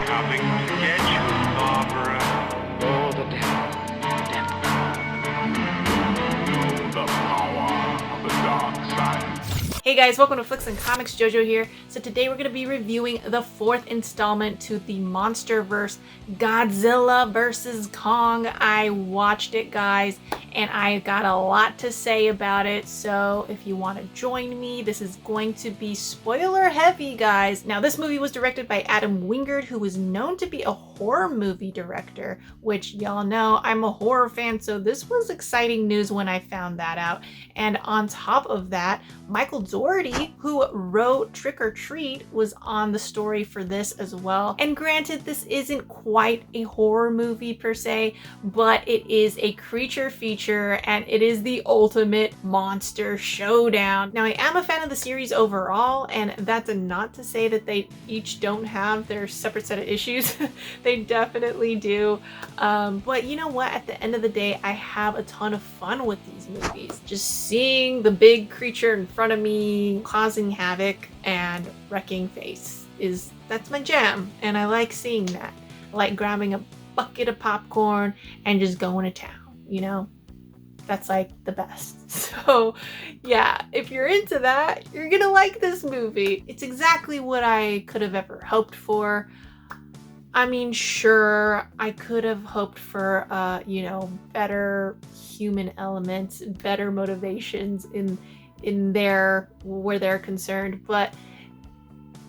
coming to get you, Barbara. Oh, the devil. The devil. Know the power of the dark side. Hey guys, welcome to Flix and Comix. JoJo here. So today we're going to be reviewing the fourth installment to the MonsterVerse Godzilla vs. Kong. I watched it, guys, and I got a lot to say about it. So if you want to join me, this is going to be spoiler heavy, guys. Now, this movie was directed by Adam Wingard, who is known to be a horror movie director, which y'all know I'm a horror fan, so this was exciting news when I found that out. And on top of that, Michael Dougherty, who wrote Trick or Treat, was on the story for this as well. And granted, this isn't quite a horror movie per se, but it is a creature feature and it is the ultimate monster showdown. Now, I am a fan of the series overall, and that's not to say that they each don't have their separate set of issues. They definitely do. But you know what? At the end of the day, I have a ton of fun with these movies. Just seeing the big creature in front of me causing havoc and wrecking face that's my jam, and I like seeing that. I like grabbing a bucket of popcorn and just going to town, you know? That's like the best. So yeah, if you're into that, you're gonna like this movie. It's exactly what I could have ever hoped for. I mean, sure, I could have hoped for, better human elements, better motivations in their where they're concerned, but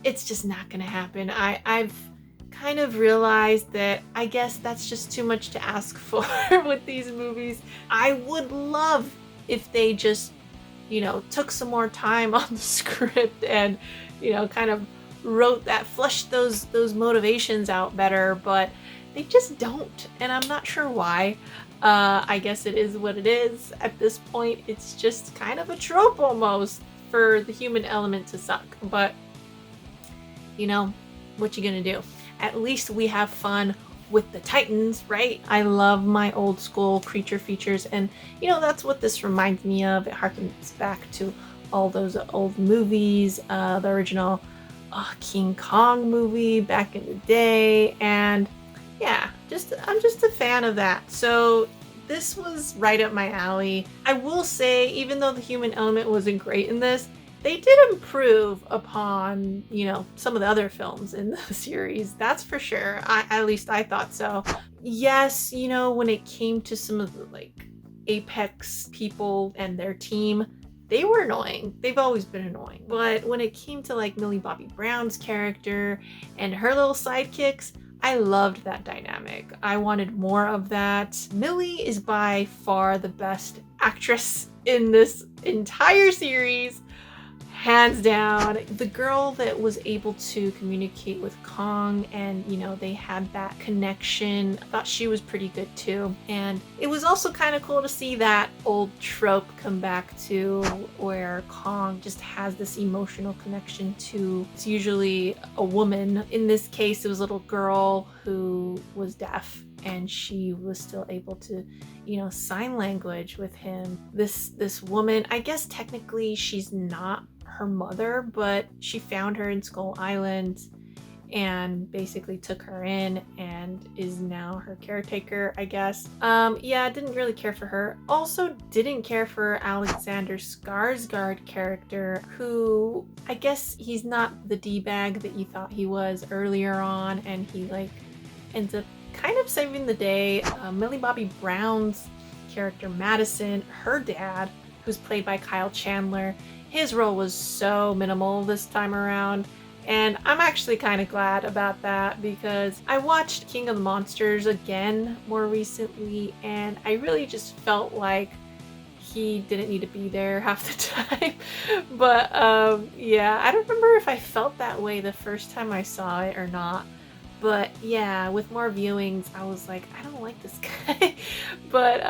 it's just not gonna happen. I've kind of realized that I guess that's just too much to ask for with these movies. I would love if they just, took some more time on the script and, kind of fleshed those motivations out better, but they just don't, and I'm not sure why. I guess it is what it is at this point. It's just kind of a trope almost for the human element to suck, but what you gonna do? At least we have fun with the Titans, right? I love my old school creature features, and that's what this reminds me of. It harkens back to all those old movies, the original King Kong movie back in the day, and yeah, I'm just a fan of that. So this was right up my alley. I will say, even though the human element wasn't great in this, they did improve upon, some of the other films in the series. That's for sure. At least I thought so. Yes, when it came to some of the Apex people and their team, they were annoying. They've always been annoying. But when it came to Millie Bobby Brown's character and her little sidekicks, I loved that dynamic. I wanted more of that. Millie is by far the best actress in this entire series. Hands down. The girl that was able to communicate with Kong and, they had that connection. I thought she was pretty good too. And it was also kind of cool to see that old trope come back to where Kong just has this emotional connection to, it's usually a woman. In this case, it was a little girl who was deaf, and she was still able to, sign language with him. This woman, I guess technically she's not her mother, but she found her in Skull Island and basically took her in and is now her caretaker, I guess. Didn't really care for her. Also didn't care for Alexander Skarsgård character, who I guess he's not the D-bag that you thought he was earlier on, and he ends up kind of saving the day. Millie Bobby Brown's character, Madison, her dad, who's played by Kyle Chandler, his role was so minimal this time around, and I'm actually kind of glad about that, because I watched King of the Monsters again more recently, and I really just felt like he didn't need to be there half the time. But I don't remember if I felt that way the first time I saw it or not. But yeah, with more viewings, I was like, I don't like this guy. But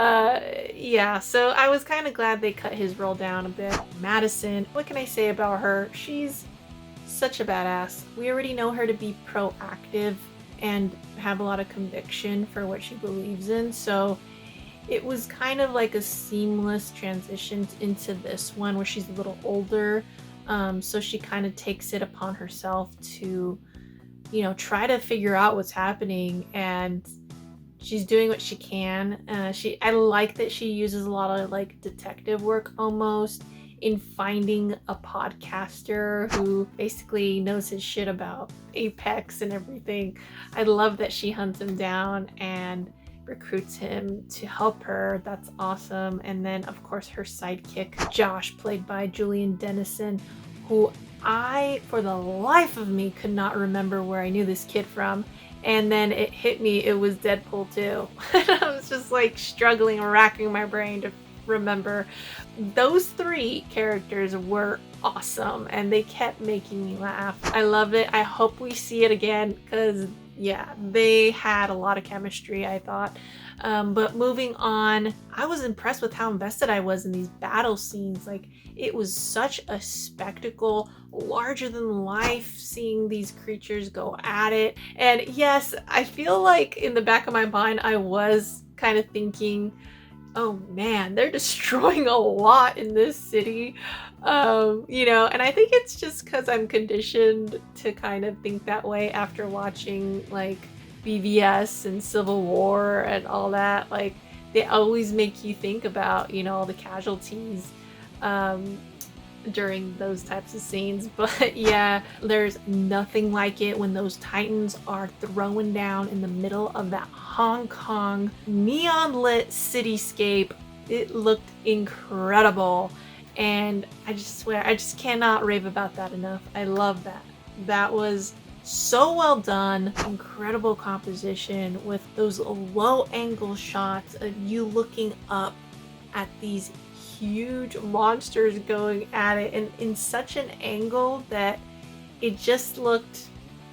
so I was kind of glad they cut his role down a bit. Madison, what can I say about her? She's such a badass. We already know her to be proactive and have a lot of conviction for what she believes in. So it was kind of like a seamless transition into this one where she's a little older. So she kind of takes it upon herself to try to figure out what's happening, and she's doing what she can. I like that she uses a lot of like detective work almost in finding a podcaster who basically knows his shit about Apex and everything. I love that she hunts him down and recruits him to help her. That's awesome. And then of course her sidekick Josh, played by Julian Dennison, who I for the life of me could not remember where I knew this kid from. And then it hit me, it was Deadpool 2. I was just like struggling, racking my brain to remember. Those three characters were awesome and they kept making me laugh. I love it. I hope we see it again because yeah, they had a lot of chemistry, I thought. But moving on, I was impressed with how invested I was in these battle scenes. Like, it was such a spectacle, larger than life, seeing these creatures go at it. And yes, I feel like in the back of my mind, I was kind of thinking, oh man, they're destroying a lot in this city. And I think it's just because I'm conditioned to kind of think that way after watching like BVS and Civil War and all that. Like, they always make you think about, all the casualties during those types of scenes. But yeah, there's nothing like it when those Titans are throwing down in the middle of that Hong Kong neon lit cityscape. It looked incredible. And I just swear, I just cannot rave about that enough. I love that. That was so well done. Incredible composition with those low angle shots of you looking up at these huge monsters going at it, and in such an angle that it just looked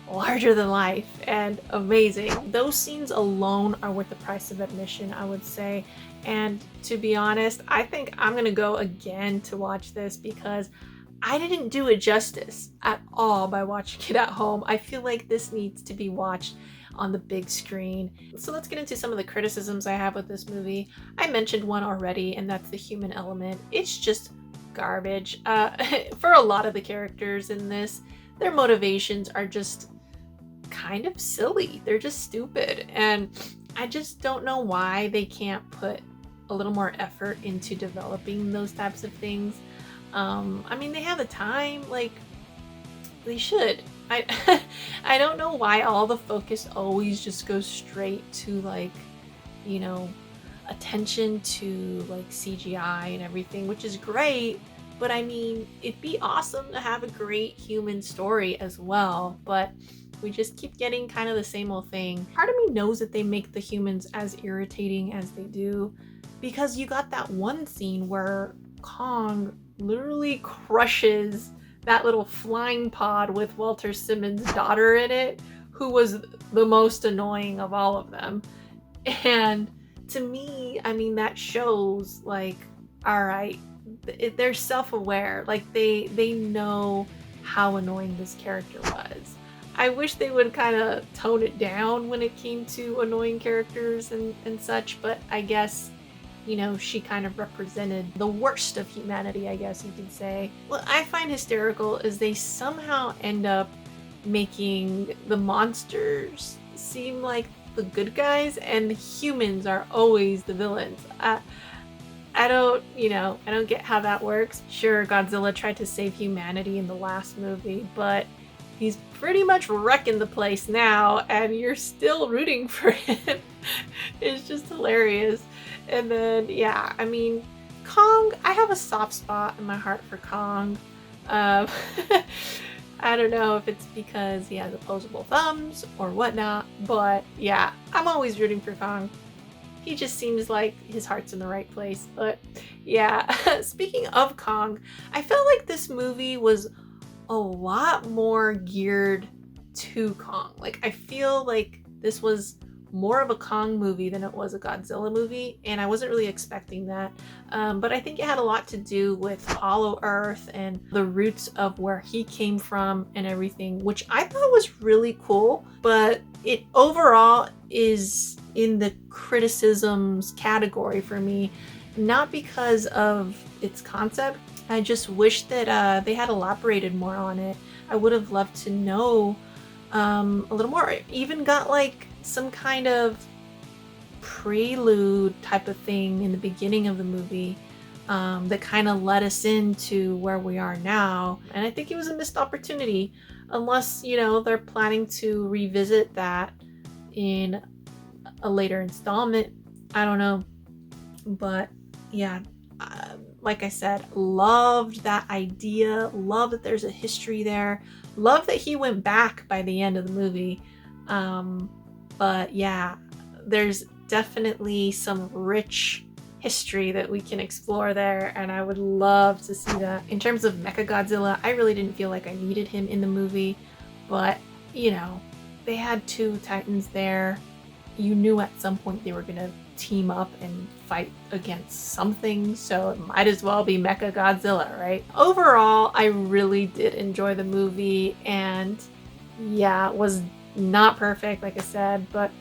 larger than life and amazing. Those scenes alone are worth the price of admission, I would say. And to be honest, I think I'm gonna go again to watch this because I didn't do it justice at all by watching it at home. I feel like this needs to be watched on the big screen. So let's get into some of the criticisms I have with this movie. I mentioned one already, and that's the human element. It's just garbage. For a lot of the characters in this, their motivations are just kind of silly. They're just stupid. And I just don't know why they can't put a little more effort into developing those types of things. I mean, they have the time, like, they should. I don't know why all the focus always just goes straight to like, attention to like CGI and everything, which is great, but I mean, it'd be awesome to have a great human story as well, but we just keep getting kind of the same old thing. Part of me knows that they make the humans as irritating as they do, because you got that one scene where Kong literally crushes that little flying pod with Walter Simmons' daughter in it, who was the most annoying of all of them. And to me, I mean, that shows like, all right, they're self-aware. Like they know how annoying this character was. I wish they would kind of tone it down when it came to annoying characters and such, but I guess she kind of represented the worst of humanity, I guess you could say. What I find hysterical is they somehow end up making the monsters seem like the good guys and the humans are always the villains. I don't get how that works. Sure, Godzilla tried to save humanity in the last movie, but he's pretty much wrecking the place now and you're still rooting for him. It's just hilarious. And then, yeah, I mean, Kong, I have a soft spot in my heart for Kong. I don't know if it's because he has opposable thumbs or whatnot, but yeah, I'm always rooting for Kong. He just seems like his heart's in the right place. But yeah, speaking of Kong, I felt like this movie was a lot more geared to Kong. Like, I feel like this was more of a Kong movie than it was a Godzilla movie, and I wasn't really expecting that. But I think it had a lot to do with Hollow Earth and the roots of where he came from and everything, which I thought was really cool, but it overall is in the criticisms category for me, not because of its concept. I just wish that they had elaborated more on it. I would have loved to know a little more. It even got like some kind of prelude type of thing in the beginning of the movie that kind of led us into where we are now. And I think it was a missed opportunity, unless, you know, they're planning to revisit that in a later installment. I don't know. But yeah, like I said, loved that idea. Love that there's a history there. Love that he went back by the end of the movie. But yeah, there's definitely some rich history that we can explore there, and I would love to see that. In terms of Mechagodzilla, I really didn't feel like I needed him in the movie, but you know, they had two titans there. You knew at some point they were gonna team up and fight against something, so it might as well be Mechagodzilla, right? Overall, I really did enjoy the movie, and yeah, it was not perfect, like I said, but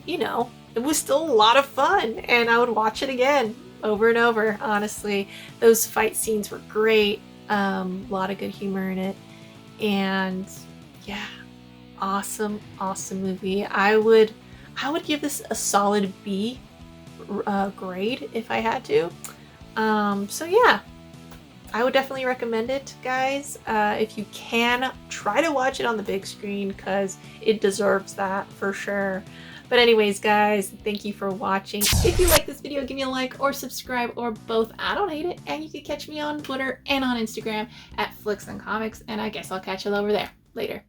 you know, it was still a lot of fun, and I would watch it again over and over. Honestly, those fight scenes were great. A lot of good humor in it, and yeah, awesome movie. I would give this a solid B grade if I had to. So yeah, I would definitely recommend it, guys. If you can, try to watch it on the big screen because it deserves that for sure. But anyways, guys, thank you for watching. If you like this video, give me a like or subscribe or both. I don't hate it. And you can catch me on Twitter and on Instagram at Flix and Comix. And I guess I'll catch you over there. Later.